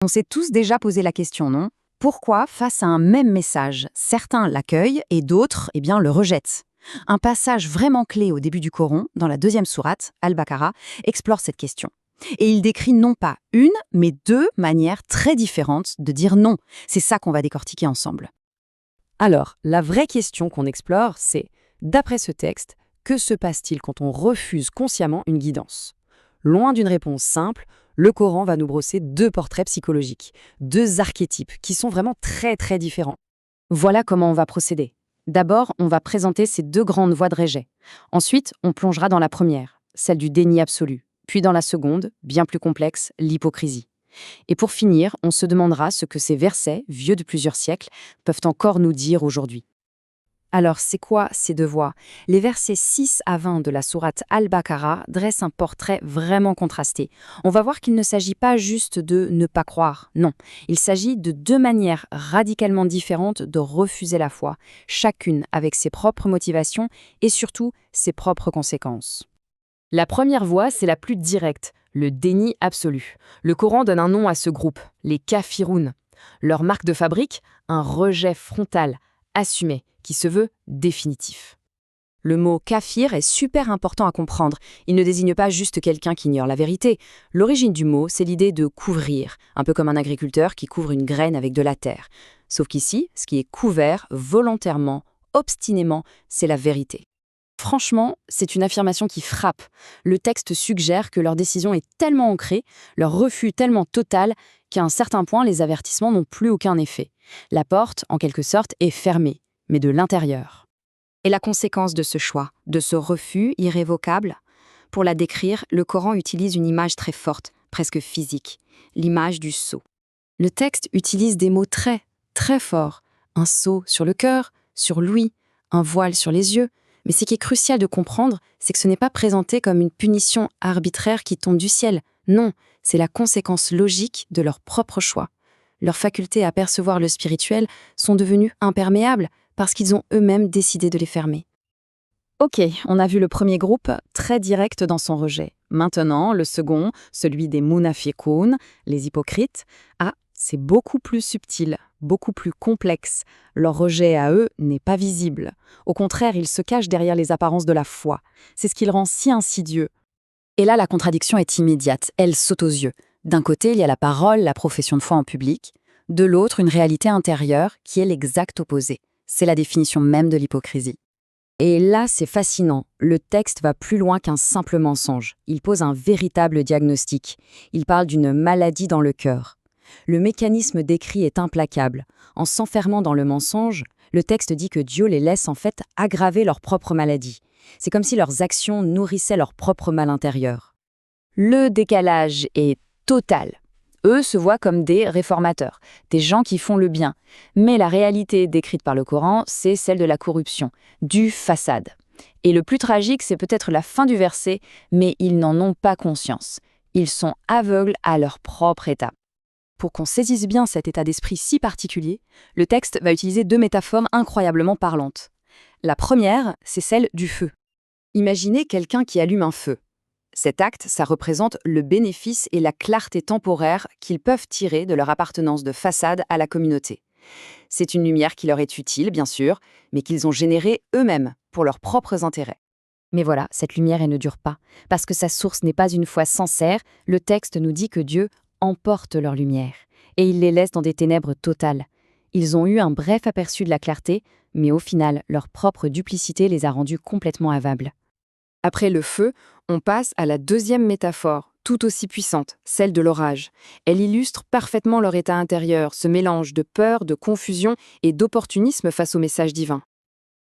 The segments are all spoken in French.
On s'est tous déjà posé la question, non? Pourquoi, face à un même message, certains l'accueillent et d'autres, le rejettent? Un passage vraiment clé au début du Coran, dans la deuxième sourate, Al-Baqarah, explore cette question. Et il décrit non pas une, mais deux manières très différentes de dire non. C'est ça qu'on va décortiquer ensemble. Alors, la vraie question qu'on explore, c'est, d'après ce texte, que se passe-t-il quand on refuse consciemment une guidance? Loin d'une réponse simple, le Coran va nous brosser deux portraits psychologiques, deux archétypes qui sont vraiment très très différents. Voilà comment on va procéder. D'abord, on va présenter ces deux grandes voies de rejet. Ensuite, on plongera dans la première, celle du déni absolu. Puis dans la seconde, bien plus complexe, l'hypocrisie. Et pour finir, on se demandera ce que ces versets, vieux de plusieurs siècles, peuvent encore nous dire aujourd'hui. Alors, c'est quoi ces deux voies? Les versets 6 à 20 de la sourate Al-Baqarah dressent un portrait vraiment contrasté. On va voir qu'il ne s'agit pas juste de ne pas croire, non. Il s'agit de deux manières radicalement différentes de refuser la foi, chacune avec ses propres motivations et surtout ses propres conséquences. La première voie, c'est la plus directe, le déni absolu. Le Coran donne un nom à ce groupe, les kafiroun. Leur marque de fabrique, un rejet frontal, assumé, qui se veut définitif. Le mot kafir est super important à comprendre. Il ne désigne pas juste quelqu'un qui ignore la vérité. L'origine du mot, c'est l'idée de couvrir, un peu comme un agriculteur qui couvre une graine avec de la terre. Sauf qu'ici, ce qui est couvert volontairement, obstinément, c'est la vérité. Franchement, c'est une affirmation qui frappe. Le texte suggère que leur décision est tellement ancrée, leur refus tellement total, qu'à un certain point, les avertissements n'ont plus aucun effet. La porte, en quelque sorte, est fermée, mais de l'intérieur. Et la conséquence de ce choix, de ce refus irrévocable? Pour la décrire, le Coran utilise une image très forte, presque physique, l'image du sceau. Le texte utilise des mots très, très forts. Un sceau sur le cœur, sur l'ouïe, un voile sur les yeux. Mais ce qui est crucial de comprendre, c'est que ce n'est pas présenté comme une punition arbitraire qui tombe du ciel. Non, c'est la conséquence logique de leur propre choix. Leurs facultés à percevoir le spirituel sont devenues imperméables parce qu'ils ont eux-mêmes décidé de les fermer. Ok, on a vu le premier groupe très direct dans son rejet. Maintenant, le second, celui des munafiqoun, les hypocrites, c'est beaucoup plus subtil, beaucoup plus complexe. Leur rejet à eux n'est pas visible. Au contraire, ils se cachent derrière les apparences de la foi. C'est ce qui le rend si insidieux. Et là, la contradiction est immédiate, elle saute aux yeux. D'un côté, il y a la parole, la profession de foi en public. De l'autre, une réalité intérieure qui est l'exact opposé. C'est la définition même de l'hypocrisie. Et là, c'est fascinant. Le texte va plus loin qu'un simple mensonge. Il pose un véritable diagnostic. Il parle d'une maladie dans le cœur. Le mécanisme décrit est implacable. En s'enfermant dans le mensonge, le texte dit que Dieu les laisse en fait aggraver leur propre maladie. C'est comme si leurs actions nourrissaient leur propre mal intérieur. Le décalage est total. Eux se voient comme des réformateurs, des gens qui font le bien. Mais la réalité décrite par le Coran, c'est celle de la corruption, du façade. Et le plus tragique, c'est peut-être la fin du verset, mais ils n'en ont pas conscience. Ils sont aveugles à leur propre état. Pour qu'on saisisse bien cet état d'esprit si particulier, le texte va utiliser deux métaphores incroyablement parlantes. La première, c'est celle du feu. Imaginez quelqu'un qui allume un feu. Cet acte, ça représente le bénéfice et la clarté temporaire qu'ils peuvent tirer de leur appartenance de façade à la communauté. C'est une lumière qui leur est utile, bien sûr, mais qu'ils ont générée eux-mêmes, pour leurs propres intérêts. Mais voilà, cette lumière, elle ne dure pas. Parce que sa source n'est pas une foi sincère, le texte nous dit que Dieu emporte leur lumière, et il les laisse dans des ténèbres totales. Ils ont eu un bref aperçu de la clarté, mais au final, leur propre duplicité les a rendus complètement aveugles. Après le feu, on passe à la deuxième métaphore, tout aussi puissante, celle de l'orage. Elle illustre parfaitement leur état intérieur, ce mélange de peur, de confusion et d'opportunisme face au message divin.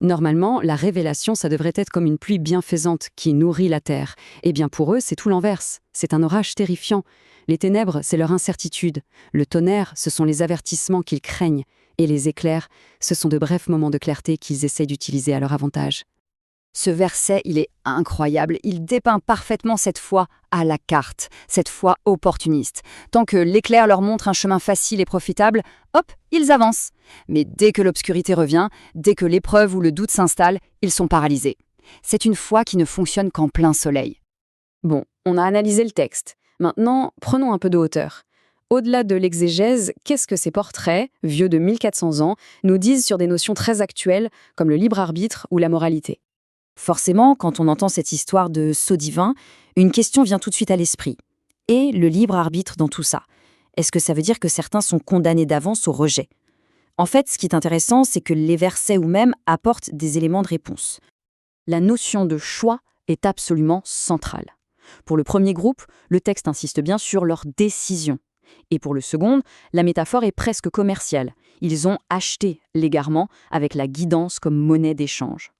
Normalement, la révélation, ça devrait être comme une pluie bienfaisante qui nourrit la terre. Eh bien pour eux, c'est tout l'inverse. C'est un orage terrifiant. Les ténèbres, c'est leur incertitude. Le tonnerre, ce sont les avertissements qu'ils craignent. Et les éclairs, ce sont de brefs moments de clarté qu'ils essayent d'utiliser à leur avantage. Ce verset, il est incroyable. Il dépeint parfaitement cette foi à la carte, cette foi opportuniste. Tant que l'éclair leur montre un chemin facile et profitable, hop, ils avancent. Mais dès que l'obscurité revient, dès que l'épreuve ou le doute s'installe, ils sont paralysés. C'est une foi qui ne fonctionne qu'en plein soleil. Bon, on a analysé le texte. Maintenant, prenons un peu de hauteur. Au-delà de l'exégèse, qu'est-ce que ces portraits, vieux de 1400 ans, nous disent sur des notions très actuelles comme le libre arbitre ou la moralité? Forcément, quand on entend cette histoire de sceau divin, une question vient tout de suite à l'esprit. Et le libre arbitre dans tout ça? Est-ce que ça veut dire que certains sont condamnés d'avance au rejet? En fait, ce qui est intéressant, c'est que les versets ou même apportent des éléments de réponse. La notion de choix est absolument centrale. Pour le premier groupe, le texte insiste bien sur leur décision. Et pour le second, la métaphore est presque commerciale. Ils ont acheté l'égarement avec la guidance comme monnaie d'échange.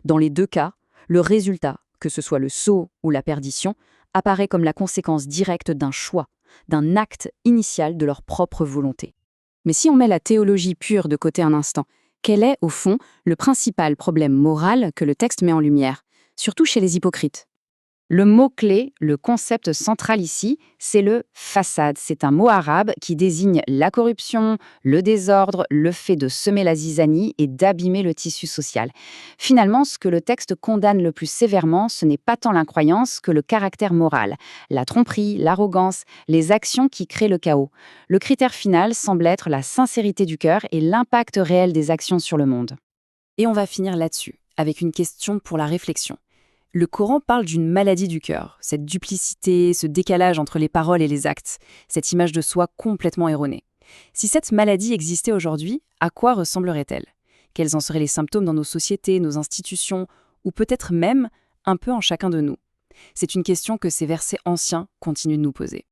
Dans les deux cas, le résultat, que ce soit le sceau ou la perdition, apparaît comme la conséquence directe d'un choix, d'un acte initial de leur propre volonté. Mais si on met la théologie pure de côté un instant, quel est, au fond, le principal problème moral que le texte met en lumière, surtout chez les hypocrites? Le mot-clé, le concept central ici, c'est le façade. C'est un mot arabe qui désigne la corruption, le désordre, le fait de semer la zizanie et d'abîmer le tissu social. Finalement, ce que le texte condamne le plus sévèrement, ce n'est pas tant l'incroyance que le caractère moral, la tromperie, l'arrogance, les actions qui créent le chaos. Le critère final semble être la sincérité du cœur et l'impact réel des actions sur le monde. Et on va finir là-dessus, avec une question pour la réflexion. Le Coran parle d'une maladie du cœur, cette duplicité, ce décalage entre les paroles et les actes, cette image de soi complètement erronée. Si cette maladie existait aujourd'hui, à quoi ressemblerait-elle? Quels en seraient les symptômes dans nos sociétés, nos institutions, ou peut-être même un peu en chacun de nous? C'est une question que ces versets anciens continuent de nous poser.